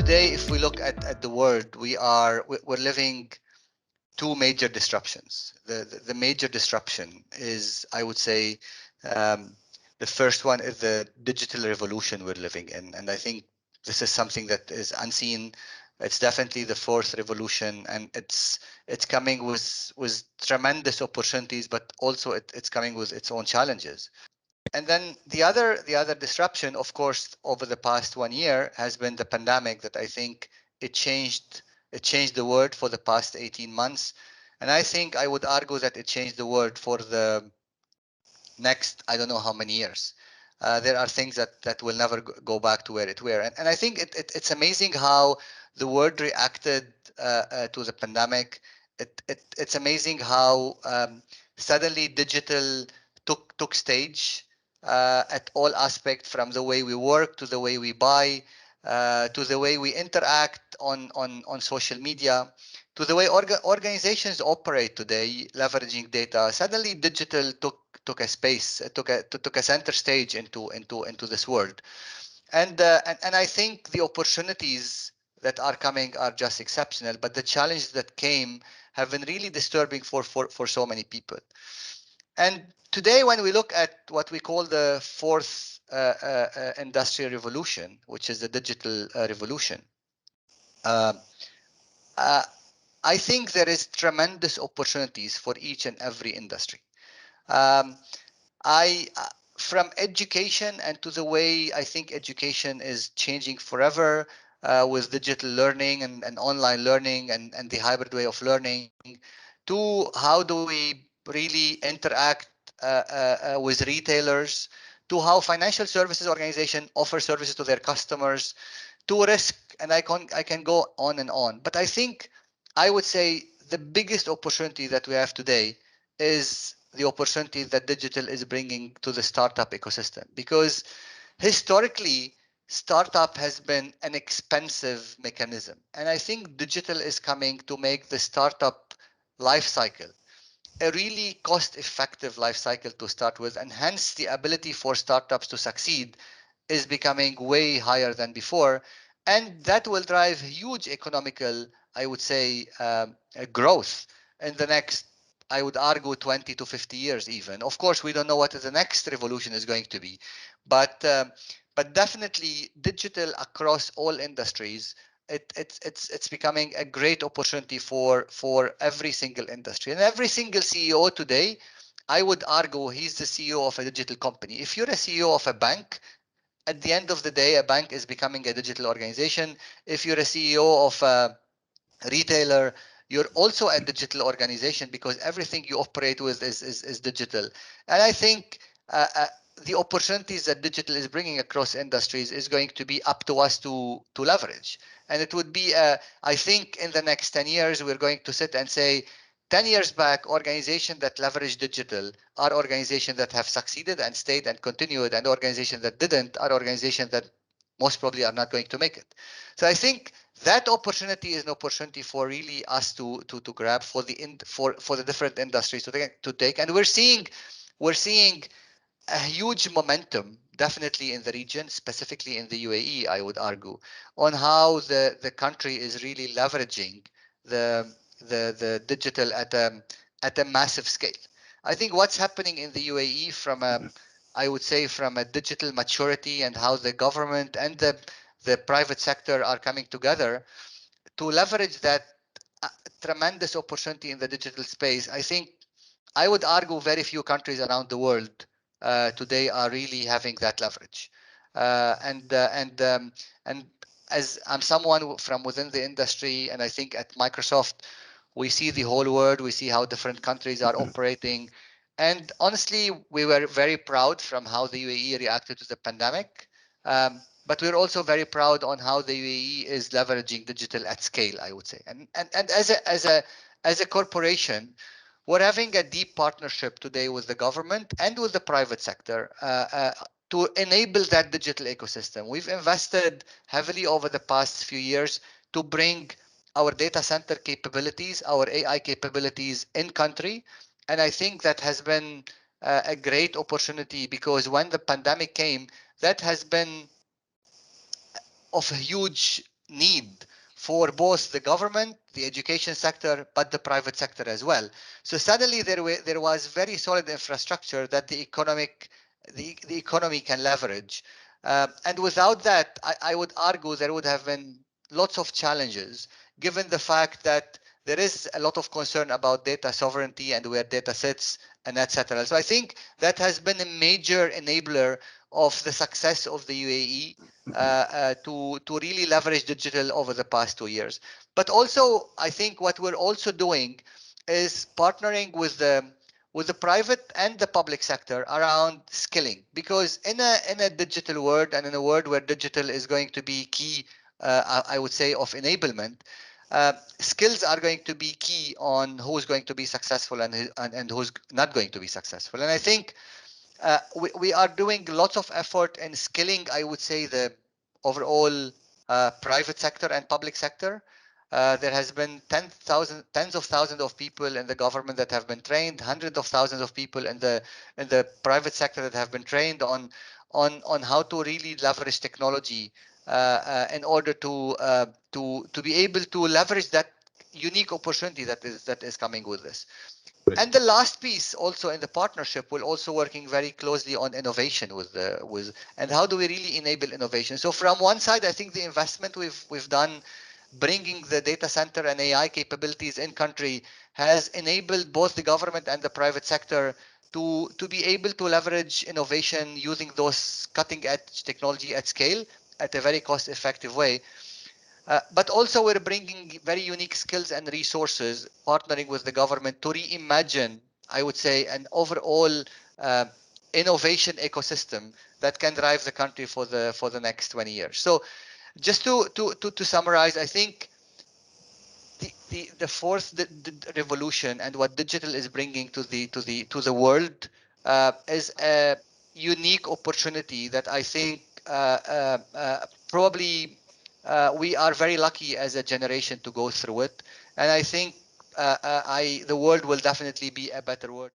today, if we look at the world, we're living two major disruptions. The major disruption is, I would say, um, the first one is the digital revolution we're living in, and I think this is something that is unseen. It's definitely the fourth revolution, and it's coming with tremendous opportunities, but also it's coming with its own challenges. And then the other disruption, of course, over the past 1 year has been the pandemic that I think it changed it changed the world for the past 18 months. And I think I would argue that it changed the world for the next, I don't know how many years. There are things that will never go back to where it were. And I think it's amazing how the world reacted to the pandemic. It's amazing how suddenly digital took stage at all aspects, from the way we work to the way we buy, to the way we interact on social media, to the way organizations operate today, leveraging data. Suddenly, digital took a space, took a center stage into this world, and I think the opportunities that are coming are just exceptional, but the challenges that came have been really disturbing for so many people. And today, when we look at what we call the fourth industrial revolution, which is the digital revolution, uh, uh, I think there is tremendous opportunities for each and every industry. Um, I From education and to the way I think education is changing forever with digital learning and online learning and the hybrid way of learning, to how do we really interact with retailers, to how financial services organization offer services to their customers, to risk, and I can go on and on. But I think I would say the biggest opportunity that we have today is the opportunity that digital is bringing to the startup ecosystem, because historically startup has been an expensive mechanism, and I think digital is coming to make the startup life cycle a really cost-effective life cycle to start with, and hence the ability for startups to succeed is becoming way higher than before, and that will drive huge economical, I would say, growth in the next, I would argue, 20 to 50 years even. Of course, we don't know what the next revolution is going to be, but definitely digital across all industries. It's becoming a great opportunity for every single industry, and every single CEO today, I would argue, he's the CEO of a digital company. If you're a CEO of a bank, at the end of the day, a bank is becoming a digital organization. If you're a CEO of a retailer, you're also a digital organization, because everything you operate with is digital. And I think the opportunities that digital is bringing across industries is going to be up to us to leverage. And it would be, I think, in the next 10 years, we're going to sit and say, 10 years back, organizations that leverage digital are organizations that have succeeded and stayed and continued, and organizations that didn't are organizations that most probably are not going to make it. So I think that opportunity is an opportunity for really us to grab for the different industries to take, and we're seeing a huge momentum, definitely in the region, specifically in the UAE, I would argue, on how the country is really leveraging the digital at a massive scale. I think what's happening in the UAE from a, I would say, from a digital maturity, and how the government and the private sector are coming together to leverage that uh, tremendous opportunity in the digital space. I think I would argue very few countries around the world today are really having that leverage. And as I'm someone from within the industry, and I think at Microsoft, we see the whole world, we see how different countries are operating. And honestly, we were very proud from how the UAE reacted to the pandemic. But we're also very proud on how the UAE is leveraging digital at scale, I would say. And as a corporation, we're having a deep partnership today with the government and with the private sector to enable that digital ecosystem. We've invested heavily over the past few years to bring our data center capabilities, our AI capabilities in country. And I think that has been a great opportunity, because when the pandemic came, that has been of a huge need for both the government, the education sector, but the private sector as well. So suddenly there was very solid infrastructure that the economy can leverage. And without that, I would argue there would have been lots of challenges, given the fact that there is a lot of concern about data sovereignty and where data sits and etc. So I think that has been a major enabler of the success of the UAE to really leverage digital over the past 2 years. But also, I think what we're also doing is partnering with the private and the public sector around skilling, because in a digital world and in a world where digital is going to be key, I would say, of enablement. Skills are going to be key on who's going to be successful and who's not going to be successful. And I think we are doing lots of effort in skilling, I would say, the overall private sector and public sector. There has been tens of thousands of people in the government that have been trained, hundreds of thousands of people in the private sector that have been trained on how to really leverage technology in order to be able to leverage that unique opportunity that is coming with this. And the last piece also in the partnership, will also working very closely on innovation with and how do we really enable innovation. So from one side, I think the investment we've done bringing the data center and AI capabilities in country has enabled both the government and the private sector to be able to leverage innovation using those cutting edge technology at scale at a very cost effective way. But also we're bringing very unique skills and resources, partnering with the government to reimagine, I would say, an overall uh, innovation ecosystem that can drive the country for the next 20 years. So just to summarize, I think the fourth revolution and what digital is bringing to the world is a unique opportunity that I think probably we are very lucky as a generation to go through it, and I think the world will definitely be a better world.